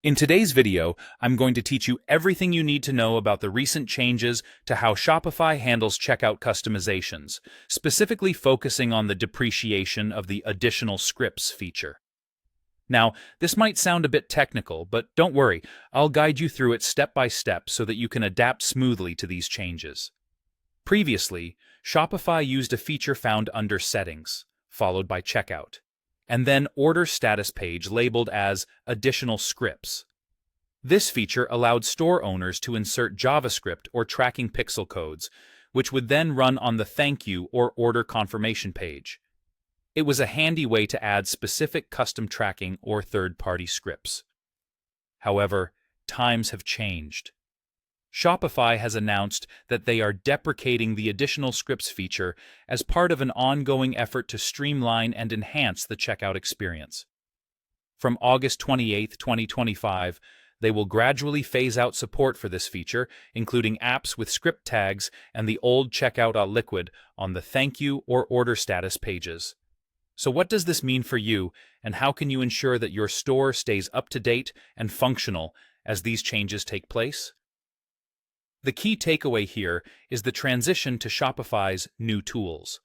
In today's video, I'm going to teach you everything you need to know about the recent changes to how Shopify handles checkout customizations, specifically focusing on the depreciation of the additional scripts feature. Now, this might sound a bit technical, but don't worry, I'll guide you through it step by step so that you can adapt smoothly to these changes. Previously, Shopify used a feature found under Settings, followed by Checkout, and then Order Status page labeled as Additional Scripts. This feature allowed store owners to insert JavaScript or tracking pixel codes, which would then run on the Thank You or Order Confirmation page. It was a handy way to add specific custom tracking or third-party scripts. However, times have changed. Shopify has announced that they are deprecating the additional scripts feature as part of an ongoing effort to streamline and enhance the checkout experience. From August 28, 2025, they will gradually phase out support for this feature, including apps with script tags and the old checkout liquid on the Thank You or Order Status pages. So what does this mean for you, and how can you ensure that your store stays up to date and functional as these changes take place? The key takeaway here is the transition to Shopify's new tools.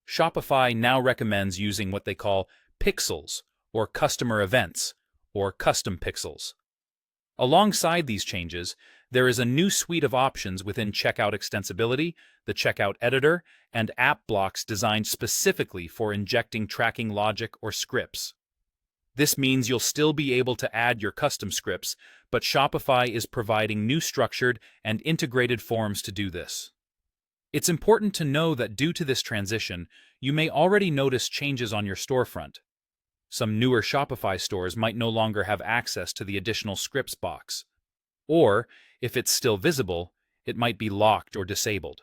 Shopify now recommends using what they call pixels, or customer events, or custom pixels. Alongside these changes, there is a new suite of options within Checkout Extensibility, the Checkout Editor, and app blocks designed specifically for injecting tracking logic or scripts. This means you'll still be able to add your custom scripts, but Shopify is providing new structured and integrated forms to do this. It's important to know that due to this transition, you may already notice changes on your storefront. Some newer Shopify stores might no longer have access to the additional scripts box. Or, if it's still visible, it might be locked or disabled.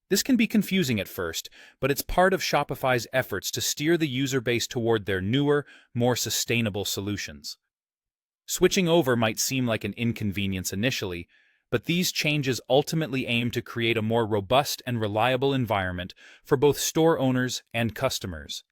This can be confusing at first, but it's part of Shopify's efforts to steer the user base toward their newer, more sustainable solutions. Switching over might seem like an inconvenience initially, but these changes ultimately aim to create a more robust and reliable environment for both store owners and customers.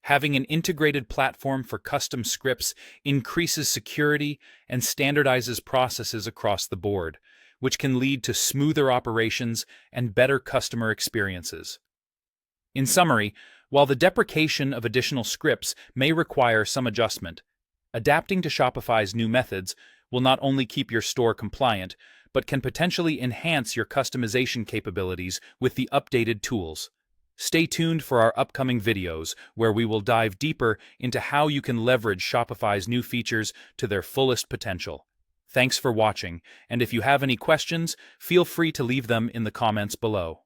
Having an integrated platform for custom scripts increases security and standardizes processes across the board, which can lead to smoother operations and better customer experiences. In summary, while the deprecation of additional scripts may require some adjustment, adapting to Shopify's new methods will not only keep your store compliant, but can potentially enhance your customization capabilities with the updated tools. Stay tuned for our upcoming videos, where we will dive deeper into how you can leverage Shopify's new features to their fullest potential. Thanks for watching, and if you have any questions, feel free to leave them in the comments below.